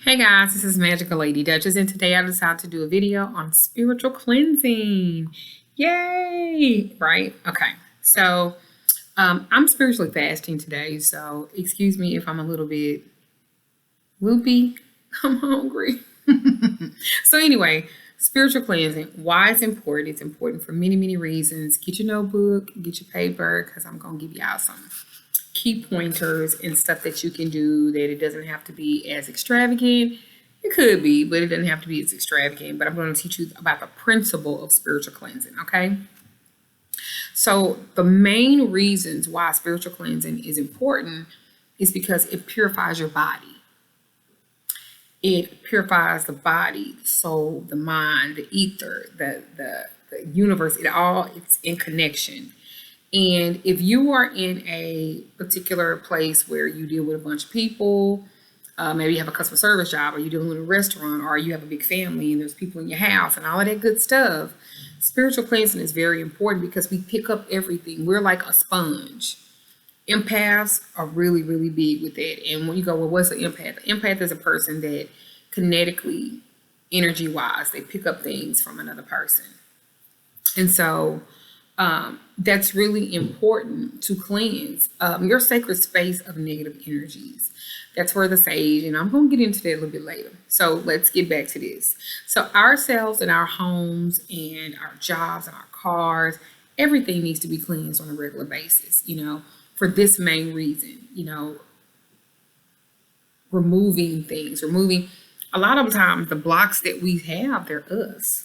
Hey guys, this is Magical Lady Duchess, and today I decided to do a video on spiritual cleansing. Yay! Right? Okay. So I'm spiritually fasting today, so excuse me if I'm a little bit loopy. I'm hungry. So anyway, spiritual cleansing. Why it's important? It's important for many, many reasons. Get your notebook, get your paper, because I'm gonna give y'all some key pointers and stuff that you can do that it doesn't have to be as extravagant. It could be, but it doesn't have to be as extravagant. But I'm going to teach you about the principle of spiritual cleansing, okay? So the main reasons why spiritual cleansing is important is because it purifies your body. It purifies the body, the soul, the mind, the ether, the universe. It's in connection. And if you are in a particular place where you deal with a bunch of people, maybe you have a customer service job, or you're dealing with a restaurant, or you have a big family and there's people in your house and all of that good stuff, spiritual cleansing is very important because we pick up everything. We're like a sponge. Empaths are really, really big with that. And when you go, well, what's an empath? An empath is a person that kinetically, energy-wise, they pick up things from another person. And so that's really important to cleanse your sacred space of negative energies. That's where the sage, and I'm going to get into that a little bit later. So let's get back to this. So ourselves and our homes and our jobs and our cars, everything needs to be cleansed on a regular basis, for this main reason, removing a lot of times the blocks that we have, they're us.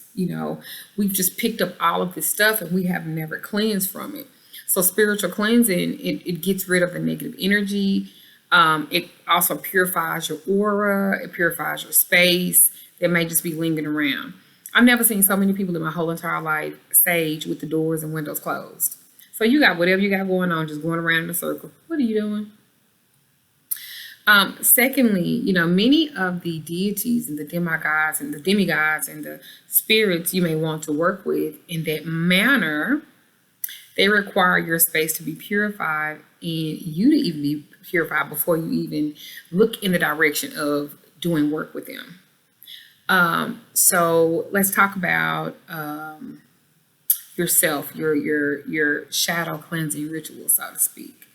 We've just picked up all of this stuff and we have never cleansed from it. So spiritual cleansing, it gets rid of the negative energy. It also purifies your aura. It purifies your space that may just be lingering around. I've never seen so many people in my whole entire life sage with the doors and windows closed. So you got whatever you got going on, just going around in a circle. What are you doing? Secondly, many of the deities and the demigods and the spirits you may want to work with in that manner, they require your space to be purified and you to even be purified before you even look in the direction of doing work with them. So let's talk about yourself, your shadow cleansing ritual, so to speak.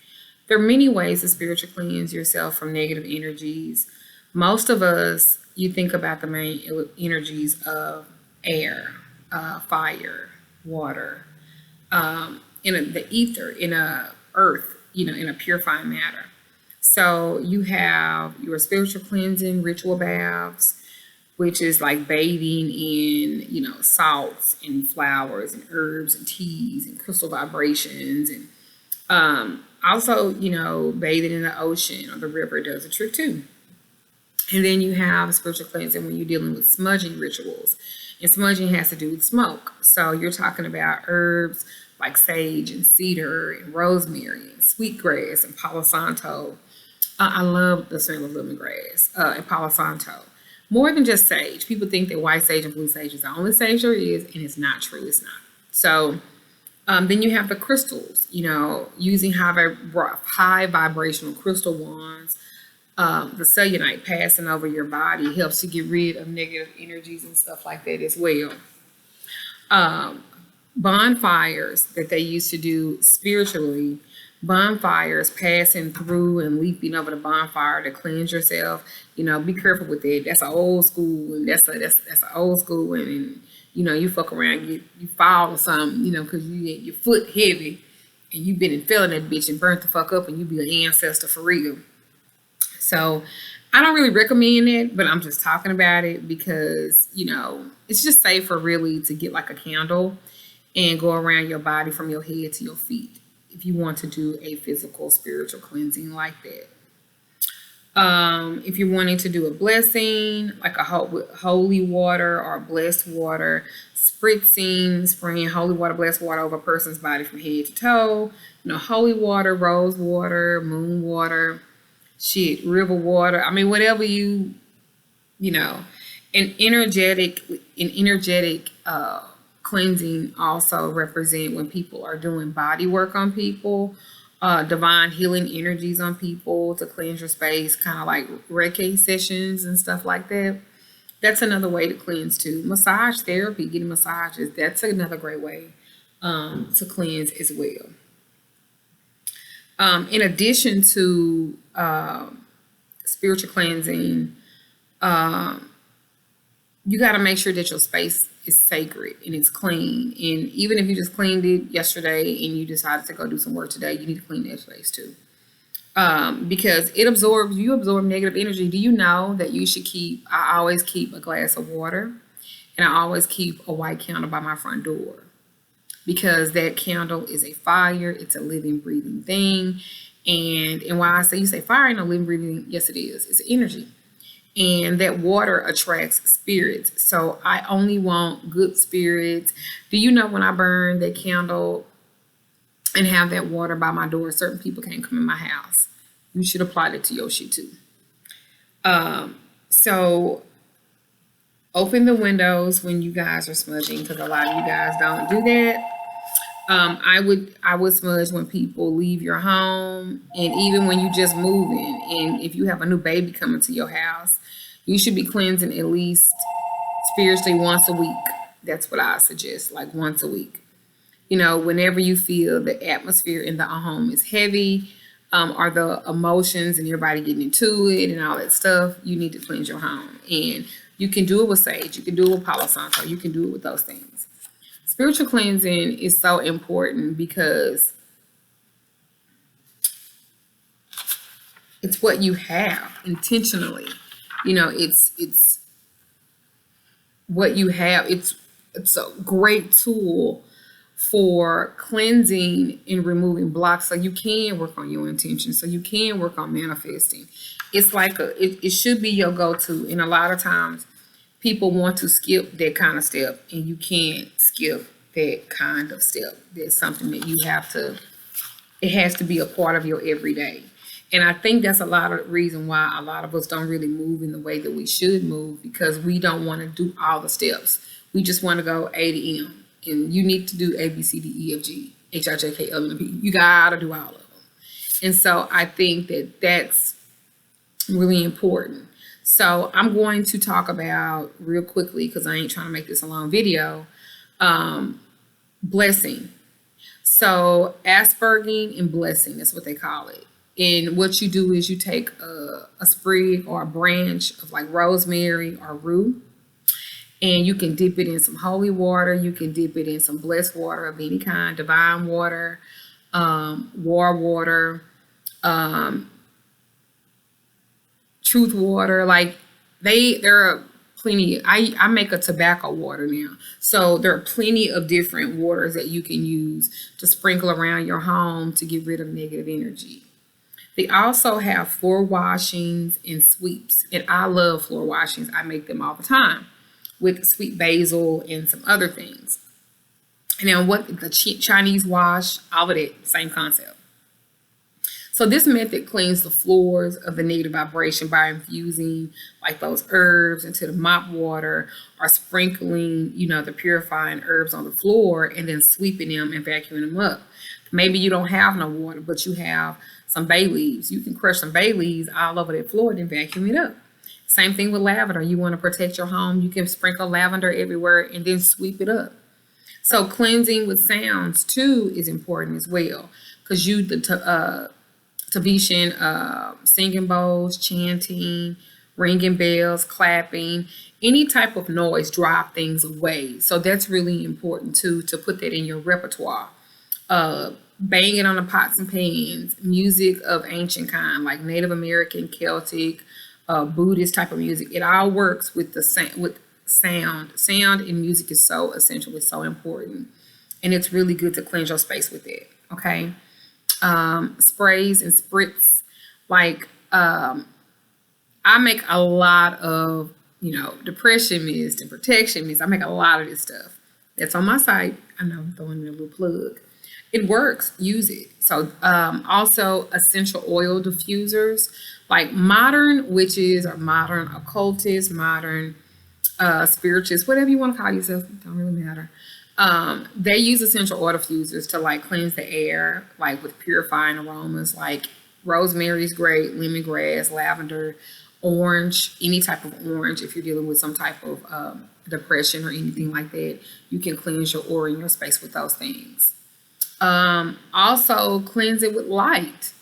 There are many ways to spiritually cleanse yourself from negative energies. Most of us, you think about the main energies of air, fire, water, in the ether, in a earth, in a purifying matter. So you have your spiritual cleansing ritual baths, which is like bathing in, salts and flowers and herbs and teas and crystal vibrations and also, bathing in the ocean or the river does a trick too. And then you have spiritual cleansing when you're dealing with smudging rituals. And smudging has to do with smoke. So you're talking about herbs like sage and cedar and rosemary and sweetgrass and Palo Santo. I love the smell of lemongrass and Palo Santo. More than just sage. People think that white sage and blue sage is the only sage there is, and it's not true. It's not. So then you have the crystals, using high vibrational crystal wands. The cellulite passing over your body helps to get rid of negative energies and stuff like that as well. Bonfires that they used to do spiritually, bonfires passing through and leaping over the bonfire to cleanse yourself. Be careful with that. That's an old school, and that's an old school one. And you fuck around, you fall or something, because your foot heavy and you've been and fell in that bitch and burnt the fuck up and you be an ancestor for real. So I don't really recommend it, but I'm just talking about it because, it's just safer really to get like a candle and go around your body from your head to your feet if you want to do a physical spiritual cleansing like that. If you're wanting to do a blessing, like a holy water or blessed water, spraying holy water, blessed water over a person's body from head to toe, holy water, rose water, moon water, river water. I mean, whatever and energetic cleansing also represent when people are doing body work on people divine healing energies on people to cleanse your space, kind of like Reiki sessions and stuff like that. That's another way to cleanse too. Massage therapy, getting massages, that's another great way to cleanse as well. In addition to spiritual cleansing, you got to make sure that your space is sacred and it's clean. And even if you just cleaned it yesterday and you decided to go do some work today, you need to clean that space too. Because you absorb negative energy. Do you know that I always keep a glass of water and I always keep a white candle by my front door, because that candle is a fire. It's a living, breathing thing. And why you say fire and a living, breathing, yes, it is. It's energy. And that water attracts spirits. So I only want good spirits. Do you know when I burn that candle and have that water by my door, certain people can't come in my house? You should apply that to your shit too. So open the windows when you guys are smudging, because a lot of you guys don't do that. I would smudge when people leave your home, and even when you just moving. And if you have a new baby coming to your house, you should be cleansing at least spiritually once a week. That's what I suggest, like once a week. Whenever you feel the atmosphere in the home is heavy, or the emotions and everybody getting into it and all that stuff, you need to cleanse your home. And you can do it with sage, you can do it with Palo Santo, you can do it with those things. Spiritual cleansing is so important because it's what you have intentionally. It's what you have. It's a great tool for cleansing and removing blocks, so you can work on your intention, so you can work on manifesting. It's like it should be your go-to. And a lot of times people want to skip that kind of step, and you can't skip that kind of step. That's something that it has to be a part of your everyday. And I think that's a lot of the reason why a lot of us don't really move in the way that we should move, because we don't want to do all the steps. We just want to go A to M. And you need to do A, B, C, D, E, F, G, H, I, J, K, L, M, N, P. You got to do all of them. And so I think that that's really important. So I'm going to talk about real quickly, because I ain't trying to make this a long video, blessing. So asperging and blessing, that's what they call it. And what you do is you take a sprig or a branch of like rosemary or rue, and you can dip it in some holy water. You can dip it in some blessed water of any kind, divine water, war water, truth water. Like there are plenty. I make a tobacco water now. So there are plenty of different waters that you can use to sprinkle around your home to get rid of negative energy. They also have floor washings and sweeps. And I love floor washings. I make them all the time with sweet basil and some other things. And then what the Chinese wash, all of that, same concept. So this method cleans the floors of the negative vibration by infusing like those herbs into the mop water, or sprinkling, the purifying herbs on the floor and then sweeping them and vacuuming them up. Maybe you don't have no water, but you have some bay leaves. You can crush some bay leaves all over that floor and then vacuum it up. Same thing with lavender. You want to protect your home, you can sprinkle lavender everywhere and then sweep it up. So cleansing with sounds too is important as well, because Tibetan singing bowls, chanting, ringing bells, clapping, any type of noise drive things away. So that's really important too, to put that in your repertoire. Banging on the pots and pans, music of ancient kind, like Native American, Celtic, Buddhist type of music. It all works with sound. Sound in music is so essential. It's so important, and it's really good to cleanse your space with it. Okay. Sprays and spritz, like I make a lot of depression mist and protection mist. I make a lot of this stuff. That's on my site. I know I'm throwing in a little plug. It works. Use it. So also essential oil diffusers, like modern witches or modern occultists, modern spiritists, whatever you want to call yourself, don't really matter. They use essential oil diffusers to like cleanse the air, like with purifying aromas, like rosemary is great, lemongrass, lavender, orange, any type of orange. If you're dealing with some type of depression or anything like that, you can cleanse your aura in your space with those things. Also, cleanse it with light.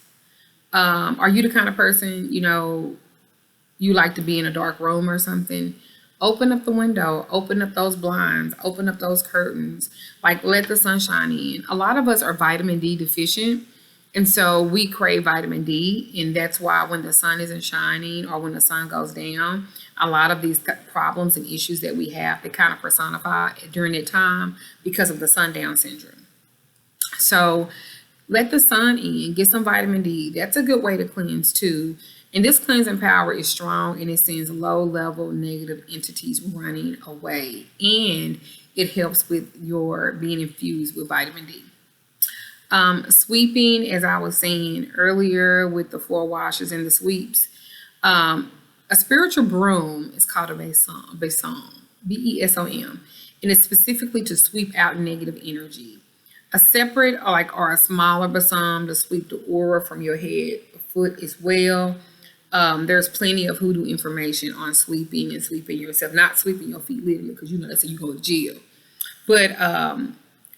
Are you the kind of person, you like to be in a dark room or something? Open up the window, open up those blinds, open up those curtains, like let the sunshine in. A lot of us are vitamin D deficient. And so we crave vitamin D. And that's why when the sun isn't shining or when the sun goes down, a lot of these problems and issues that we have, they kind of personify during that time because of the sundown syndrome. So let the sun in, get some vitamin D. That's a good way to cleanse too. And this cleansing power is strong and it sends low level negative entities running away. And it helps with your being infused with vitamin D. Sweeping, as I was saying earlier with the floor washers and the sweeps, a spiritual broom is called a besom, Besom, and it's specifically to sweep out negative energy. A separate or a smaller besom to sweep the aura from your head, foot as well. There's plenty of hoodoo information on sweeping and sweeping yourself, not sweeping your feet literally, because that's how you go to jail. But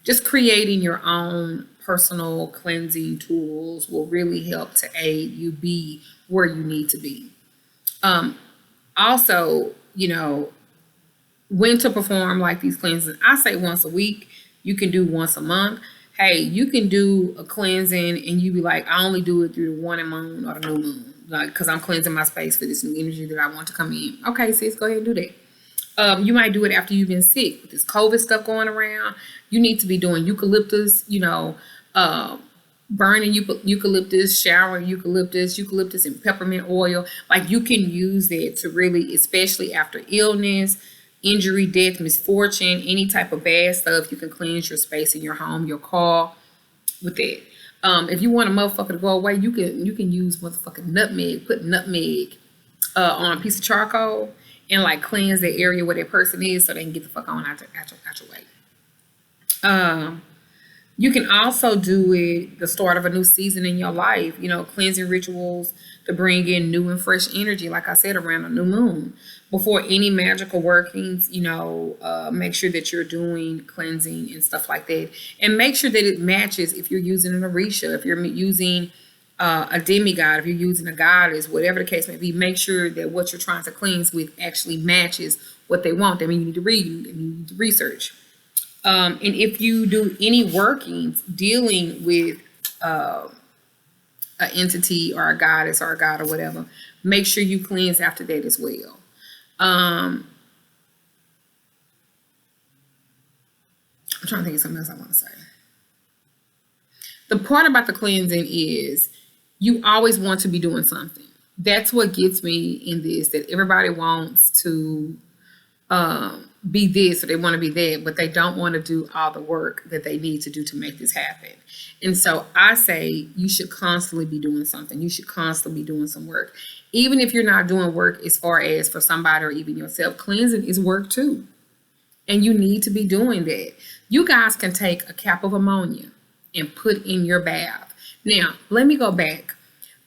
just creating your own personal cleansing tools will really help to aid you be where you need to be. Also, when to perform like these cleansings. I say once a week. You can do once a month. Hey, you can do a cleansing and you be like, I only do it through the one moon or the new moon, like because I'm cleansing my space for this new energy that I want to come in. Okay, sis, go ahead and do that. You might do it after you've been sick with this COVID stuff going around. You need to be doing eucalyptus, burning eucalyptus, showering eucalyptus and peppermint oil. Like you can use that to really, especially after illness, injury, death, misfortune, any type of bad stuff, you can cleanse your space in your home, your car with that. If you want a motherfucker to go away, you can use motherfucking nutmeg, put nutmeg on a piece of charcoal and like cleanse the area where that person is so they can get the fuck on out your way. You can also do it the start of a new season in your life, cleansing rituals to bring in new and fresh energy, like I said, around a new moon. Before any magical workings, make sure that you're doing cleansing and stuff like that. And make sure that it matches if you're using an Orisha, if you're using a demigod, if you're using a goddess, whatever the case may be, make sure that what you're trying to cleanse with actually matches what they want. I mean, you need to read and you need to research. And if you do any workings dealing with an entity or a goddess or a god or whatever, make sure you cleanse after that as well. I'm trying to think of something else I want to say. The part about the cleansing is you always want to be doing something. That's what gets me in this, that everybody wants to be this or they want to be that, but they don't want to do all the work that they need to do to make this happen. And so I say you should constantly be doing something. You should constantly be doing some work. Even if you're not doing work as far as for somebody or even yourself, cleansing is work too. And you need to be doing that. You guys can take a cap of ammonia and put in your bath. Now, let me go back.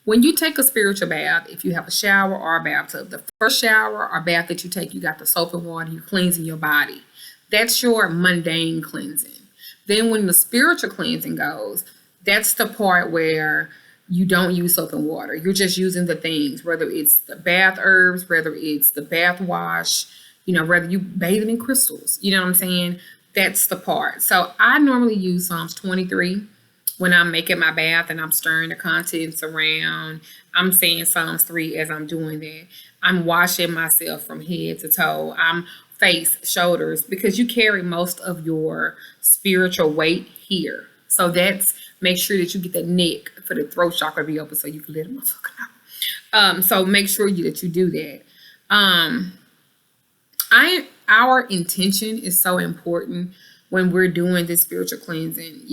When you take a spiritual bath, if you have a shower or a bathtub, the first shower or bath that you take, you got the soap and water, you're cleansing your body. That's your mundane cleansing. Then when the spiritual cleansing goes, that's the part where you don't use soap and water. You're just using the things, whether it's the bath herbs, whether it's the bath wash, whether you bathe in crystals, you know what I'm saying? That's the part. So I normally use Psalms 23 when I'm making my bath and I'm stirring the contents around. I'm saying Psalms 3 as I'm doing that. I'm washing myself from head to toe. I'm face, shoulders, because you carry most of your spiritual weight here. So that's, make sure that you get the neck for the throat chakra to be open so you can let it motherfucker out. So make sure that you do that. Our intention is so important when we're doing this spiritual cleansing.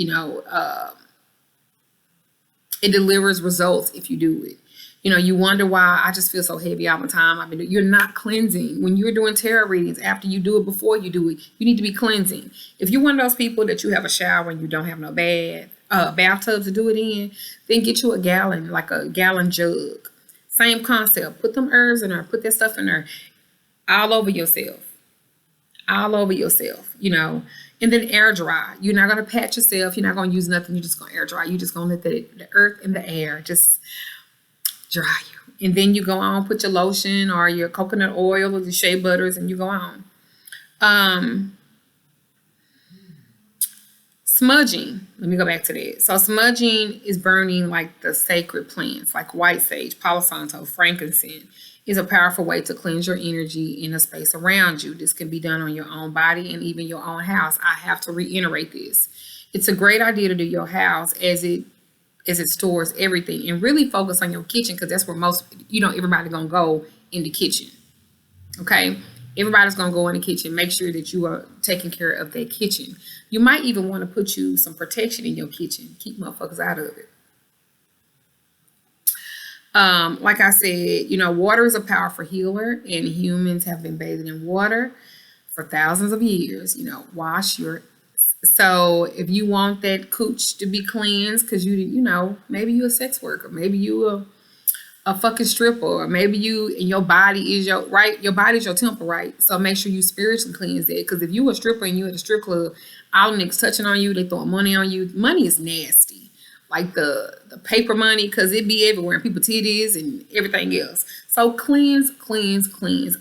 It delivers results if you do it. You know, you wonder why I just feel so heavy all the time. You're not cleansing. When you're doing tarot readings, after you do it, before you do it, you need to be cleansing. If you're one of those people that you have a shower and you don't have no bathtub to do it in, then get you a gallon, like a gallon jug. Same concept. Put them herbs in there. Put that stuff in there. All over yourself. All over yourself, you know. And then air dry. You're not going to pat yourself. You're not going to use nothing. You're just going to air dry. You're just going to let the earth and the air just dry you. And then you go on, put your lotion or your coconut oil or the shea butters, and you go on. Smudging. Let me go back to that. So smudging is burning like the sacred plants, like white sage, Palo Santo, frankincense, is a powerful way to cleanse your energy in the space around you. This can be done on your own body and even your own house. I have to reiterate this. It's a great idea to do your house as it stores everything, and really focus on your kitchen, because that's where everybody gonna go in the kitchen. Okay, everybody's gonna go in the kitchen. Make sure that you are taking care of that kitchen. You might even want to put you some protection in your kitchen. Keep motherfuckers out of it. Like I said, water is a powerful healer, and humans have been bathing in water for thousands of years. So if you want that cooch to be cleansed, because maybe you a sex worker, maybe you a fucking stripper, or maybe your body is your body's your temple, right? So make sure you spiritually cleanse that, because if you a stripper and you at a strip club, all the niggas touching on you, they throwing money on you. Money is nasty, like the paper money, because it be everywhere, and people titties and everything else. So cleanse.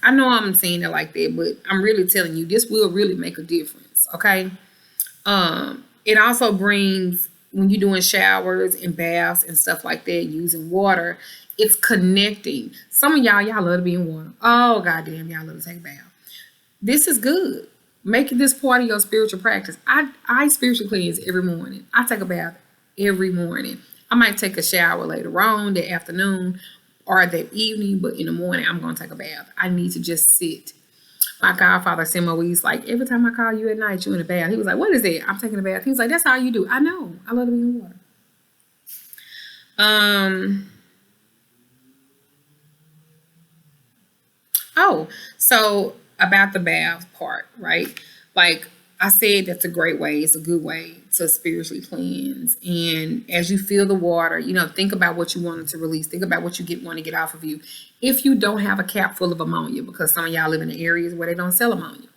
I know I'm saying it like that, but I'm really telling you, this will really make a difference. Okay. It also brings, when you're doing showers and baths and stuff like that, using water, it's connecting. Some of y'all love to be in water. Oh, goddamn, y'all love to take a bath. This is good. Make this part of your spiritual practice. I spiritually cleanse every morning. I take a bath every morning. I might take a shower later on that afternoon or that evening, but in the morning, I'm going to take a bath. I need to just sit. My godfather, Simo, he's like, every time I call you at night, you in the bath. He was like, what is that? I'm taking a bath. He was like, that's how you do. I know. I love to be in water. So about the bath part, right? Like I said, that's a great way. It's a good way to spiritually cleanse. And as you feel the water, think about what you wanted to release. Think about what you want to get off of you. If you don't have a cap full of ammonia, because some of y'all live in the areas where they don't sell ammonia,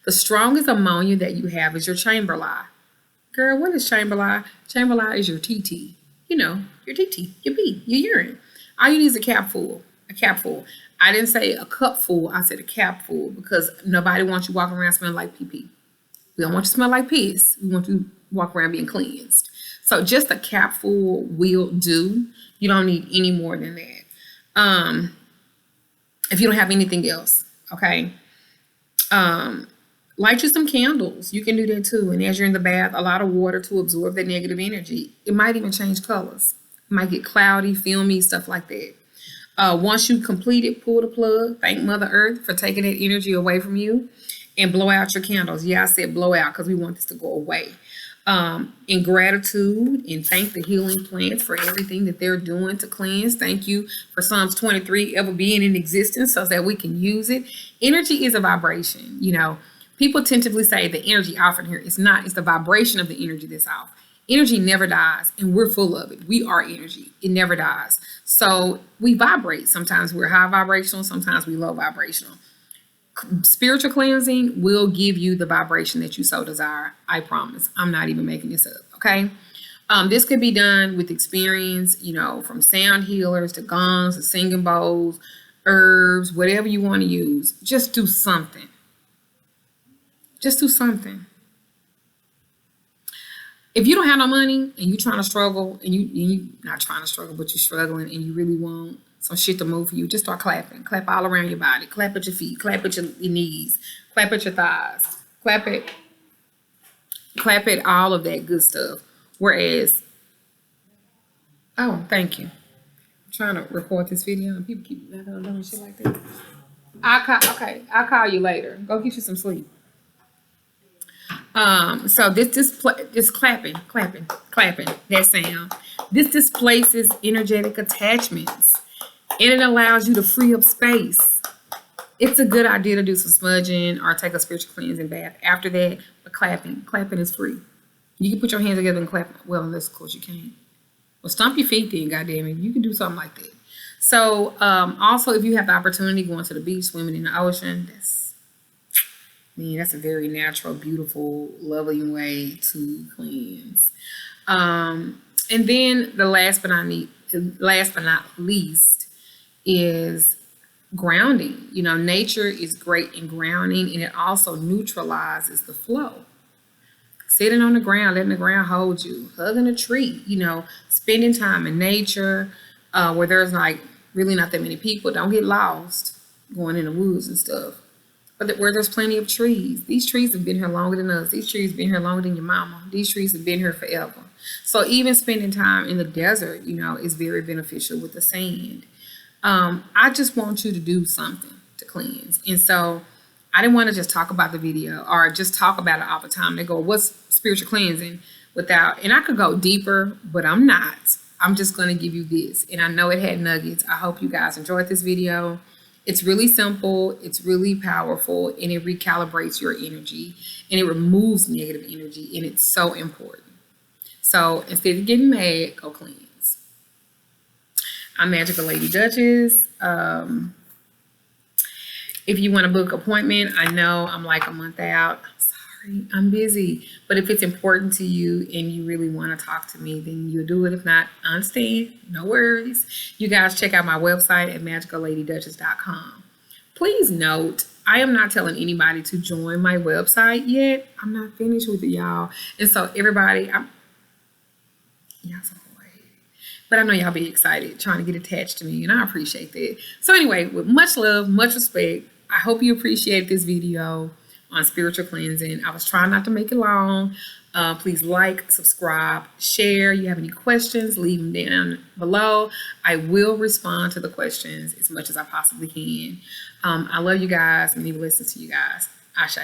the strongest ammonia that you have is your chamber lye. Girl, what is chamber lye? Chamber lye is your TT. Your TT, your pee, your urine. All you need is a cap full. A cap full. I didn't say a cup full. I said a cap full, because nobody wants you walking around smelling like pee-pee. We don't want you to smell like piss. We want you to walk around being cleansed. So just a cap full will do. You don't need any more than that. If you don't have anything else, okay. Light you some candles. You can do that too. And as you're in the bath, a lot of water to absorb that negative energy. It might even change colors. It might get cloudy, filmy, stuff like that. Once you complete it, pull the plug. Thank Mother Earth for taking that energy away from you, and blow out your candles. Yeah, I said blow out because we want this to go away. In gratitude, and thank the healing plants for everything that they're doing to cleanse. Thank you for Psalms 23 ever being in existence so that we can use it. Energy is a vibration. People tentatively say the energy off in here. It's not. It's the vibration of the energy that's off. Energy never dies, and we're full of it. We are energy. It never dies. So we vibrate. Sometimes we're high vibrational. Sometimes we low vibrational. Spiritual cleansing will give you the vibration that you so desire. I promise. I'm not even making this up. Okay. This could be done with experience, from sound healers to gongs to singing bowls, herbs, whatever you want to use. Just do something. Just do something. If you don't have no money and you're trying to struggle, and you not trying to struggle, but you're struggling and you really want some shit to move for you, just start clapping. Clap all around your body. Clap at your feet. Clap at your knees. Clap at your thighs. Clap at all of that good stuff. Whereas, thank you. I'm trying to record this video and people keep doing shit like that. I'll call you later. Go get you some sleep. So this clapping, that sound. This displaces energetic attachments And it allows you to free up space. It's a good idea to do some smudging or take a spiritual cleansing bath after that. But clapping is free. You can put your hands together and clap. Well, unless of course you can't. Well, stomp your feet then, goddamn it. You can do something like that. So, also, if you have the opportunity going to the beach, swimming in the ocean, that's a very natural, beautiful, lovely way to cleanse. And then the last but not least is grounding. You know, nature is great in grounding, and it also neutralizes the flow. Sitting on the ground, letting the ground hold you, hugging a tree, spending time in nature, where there's like really not that many people. Don't get lost going in the woods and stuff. But where there's plenty of trees. These trees have been here longer than us. These trees have been here longer than your mama. These trees have been here forever. So even spending time in the desert, is very beneficial with the sand. I just want you to do something to cleanse. And so I didn't want to just talk about the video or just talk about it all the time. They go, what's spiritual cleansing and I could go deeper, but I'm not. I'm just going to give you this. And I know it had nuggets. I hope you guys enjoyed this video. It's really simple. It's really powerful, and it recalibrates your energy, and it removes negative energy, and it's so important. So instead of getting mad, go cleanse. I'm Magical Lady Duchess. If you want to book an appointment, I know I'm like a month out. I'm sorry, I'm busy. But if it's important to you and you really want to talk to me, then you'll do it. If not, I understand. No worries. You guys check out my website at magicalLadyDuchess.com. Please note, I am not telling anybody to join my website yet. I'm not finished with it, y'all. And so everybody, y'all so but I know y'all be excited trying to get attached to me, and I appreciate that. So anyway, with much love, much respect, I hope you appreciate this video on spiritual cleansing. I was trying not to make it long. Please like, subscribe, share. You have any questions, leave them down below. I will respond to the questions as much as I possibly can. I love you guys, and me listen to you guys. Ashe.